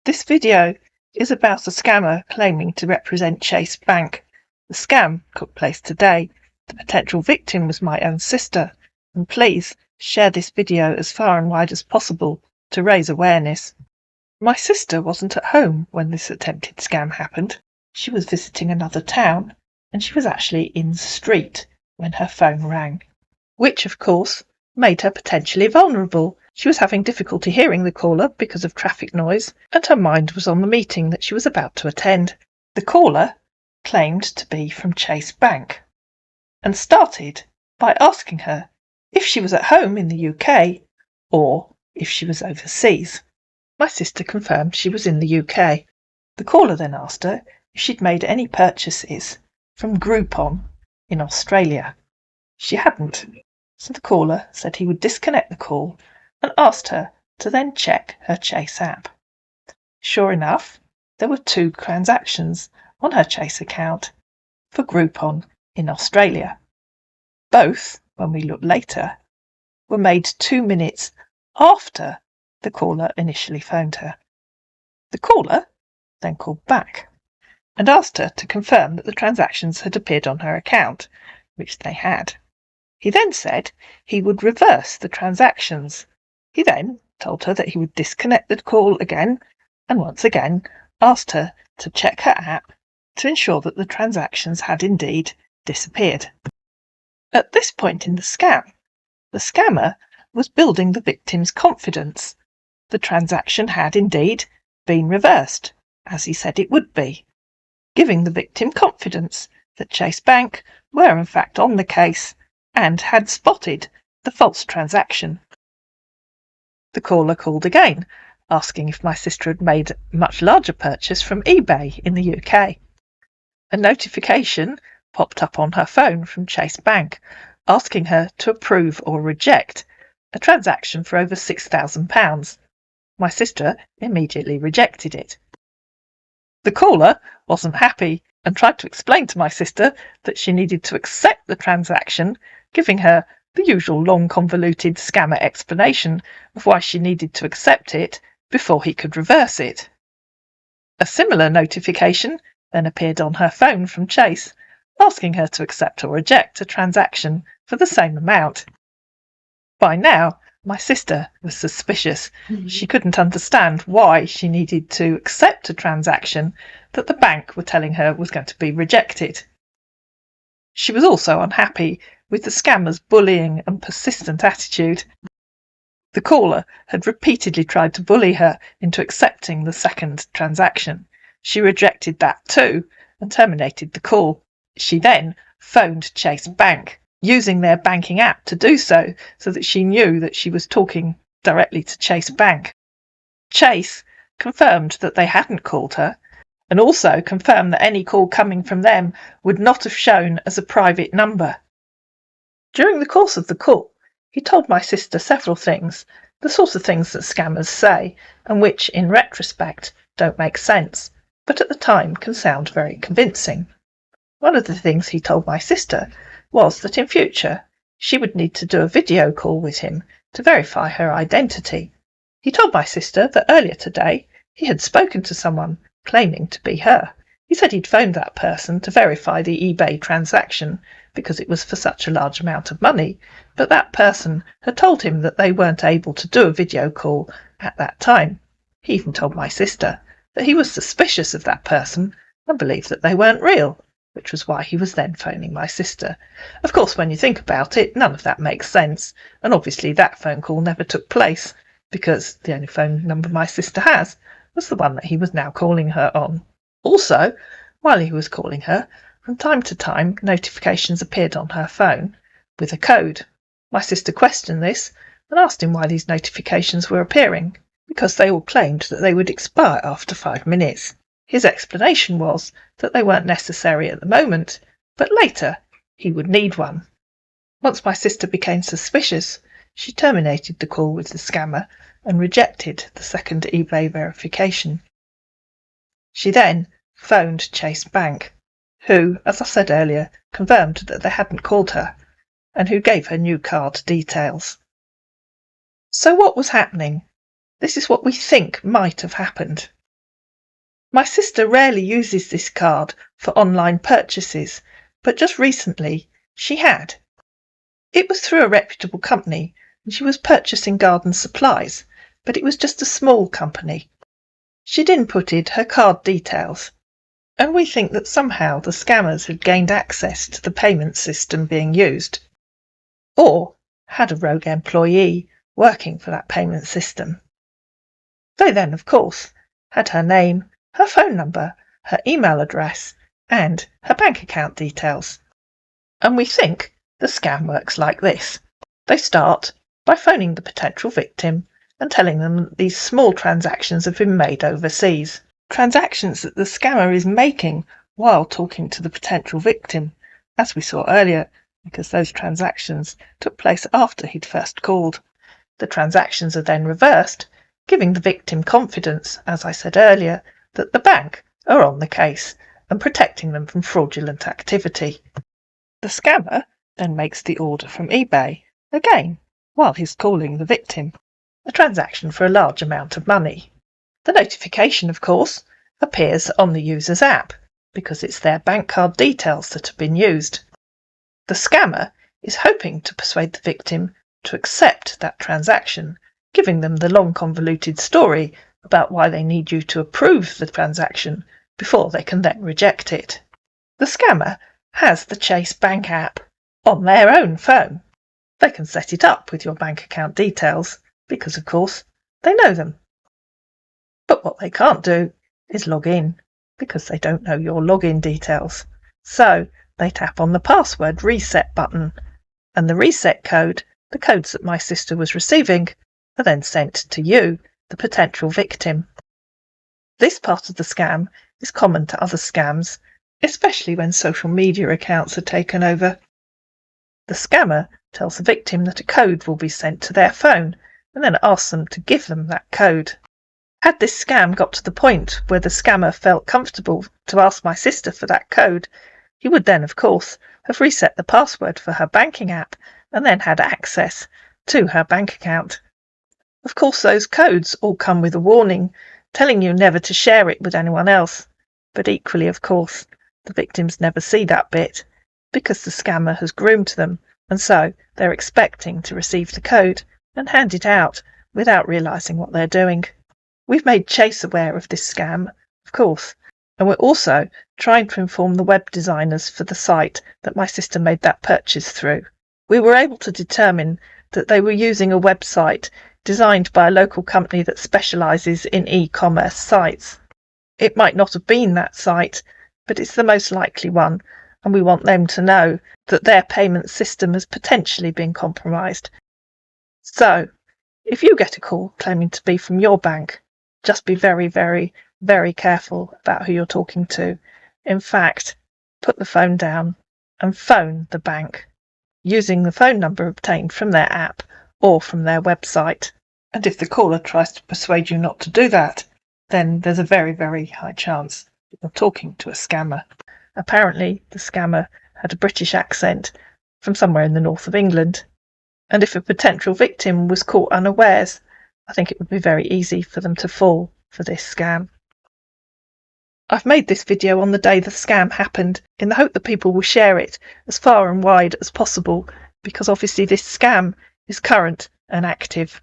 This video is about a scammer claiming to represent Chase Bank. The scam took place today. The potential victim was my own sister, and please share this video as far and wide as possible to raise awareness. My sister wasn't at home when this attempted scam happened. She was visiting another town, and she was actually in the street when her phone rang, which of course made her potentially vulnerable. She was having difficulty hearing the caller because of traffic noise, and her mind was on the meeting that she was about to attend. The caller claimed to be from Chase Bank and started by asking her if she was at home in the UK or if she was overseas. My sister confirmed she was in the UK. The caller then asked her if she'd made any purchases from Groupon in Australia. She hadn't, so the caller said he would disconnect the call and asked her to then check her Chase app. Sure enough, there were 2 transactions on her Chase account for Groupon in Australia. Both, when we looked later, were made 2 minutes after the caller initially phoned her. The caller then called back and asked her to confirm that the transactions had appeared on her account, which they had. He then said he would reverse the transactions. He then told her that he would disconnect the call again and once again asked her to check her app to ensure that the transactions had indeed disappeared. At this point in the scammer was building the victim's confidence. The transaction had indeed been reversed, as he said it would be, giving the victim confidence that Chase Bank were in fact on the case and had spotted the false transaction. The caller called again, asking if my sister had made a much larger purchase from eBay in the UK. A notification popped up on her phone from Chase Bank, asking her to approve or reject a transaction for over £6,000. My sister immediately rejected it. The caller wasn't happy and tried to explain to my sister that she needed to accept the transaction, giving her the usual long convoluted scammer explanation of why she needed to accept it before he could reverse it. A similar notification then appeared on her phone from Chase, asking her to accept or reject a transaction for the same amount. By now, my sister was suspicious. She couldn't understand why she needed to accept a transaction that the bank were telling her was going to be rejected. She was also unhappy with the scammer's bullying and persistent attitude. The caller had repeatedly tried to bully her into accepting the second transaction. She rejected that too and terminated the call. She then phoned Chase Bank, using their banking app to do so that she knew that she was talking directly to Chase Bank. Chase confirmed that they hadn't called her and also confirmed that any call coming from them would not have shown as a private number. During the course of the call, he told my sister several things, the sort of things that scammers say and which, in retrospect, don't make sense, but at the time can sound very convincing. One of the things he told my sister was that in future she would need to do a video call with him to verify her identity. He told my sister that earlier today he had spoken to someone claiming to be her. He said he'd phoned that person to verify the eBay transaction because it was for such a large amount of money, but that person had told him that they weren't able to do a video call at that time. He even told my sister that he was suspicious of that person and believed that they weren't real, which was why he was then phoning my sister. Of course, when you think about it, none of that makes sense, and obviously that phone call never took place because the only phone number my sister has was the one that he was now calling her on. Also, while he was calling her, from time to time notifications appeared on her phone with a code. My sister questioned this and asked him why these notifications were appearing, because they all claimed that they would expire after 5 minutes. His explanation was that they weren't necessary at the moment, but later he would need one. Once my sister became suspicious, she terminated the call with the scammer and rejected the second eBay verification. She then phoned Chase Bank, who, as I said earlier, confirmed that they hadn't called her and who gave her new card details. So what was happening? This is what we think might have happened. My sister rarely uses this card for online purchases, but just recently she had. It was through a reputable company and she was purchasing garden supplies, but it was just a small company. She'd inputted her card details, and we think that somehow the scammers had gained access to the payment system being used, or had a rogue employee working for that payment system. They then, of course, had her name, her phone number, her email address, and her bank account details. And we think the scam works like this. They start by phoning the potential victim and telling them that these small transactions have been made overseas. Transactions that the scammer is making while talking to the potential victim, as we saw earlier, because those transactions took place after he'd first called. The transactions are then reversed, giving the victim confidence, as I said earlier, that the bank are on the case and protecting them from fraudulent activity. The scammer then makes the order from eBay, again, while he's calling the victim, a transaction for a large amount of money. The notification, of course, appears on the user's app, because it's their bank card details that have been used. The scammer is hoping to persuade the victim to accept that transaction, giving them the long convoluted story about why they need you to approve the transaction before they can then reject it. The scammer has the Chase Bank app on their own phone. They can set it up with your bank account details because, of course, they know them. But what they can't do is log in because they don't know your login details. So they tap on the password reset button, and the reset code, the codes that my sister was receiving, are then sent to you, the potential victim. This part of the scam is common to other scams, especially when social media accounts are taken over. The scammer tells the victim that a code will be sent to their phone and then asks them to give them that code. Had this scam got to the point where the scammer felt comfortable to ask my sister for that code, he would then, of course, have reset the password for her banking app and then had access to her bank account. Of course, those codes all come with a warning telling you never to share it with anyone else, but equally, of course, the victims never see that bit because the scammer has groomed them, and so they're expecting to receive the code and hand it out without realising what they're doing. We've made Chase aware of this scam, of course, and we're also trying to inform the web designers for the site that my sister made that purchase through. We were able to determine that they were using a website designed by a local company that specialises in e-commerce sites. It might not have been that site, but it's the most likely one, and we want them to know that their payment system has potentially been compromised. So, if you get a call claiming to be from your bank, just be very, very, very careful about who you're talking to. In fact, put the phone down and phone the bank using the phone number obtained from their app or from their website. And if the caller tries to persuade you not to do that, then there's a very, very high chance that you're talking to a scammer. Apparently, the scammer had a British accent from somewhere in the north of England. And if a potential victim was caught unawares, I think it would be very easy for them to fall for this scam. I've made this video on the day the scam happened in the hope that people will share it as far and wide as possible, because obviously this scam is current and active.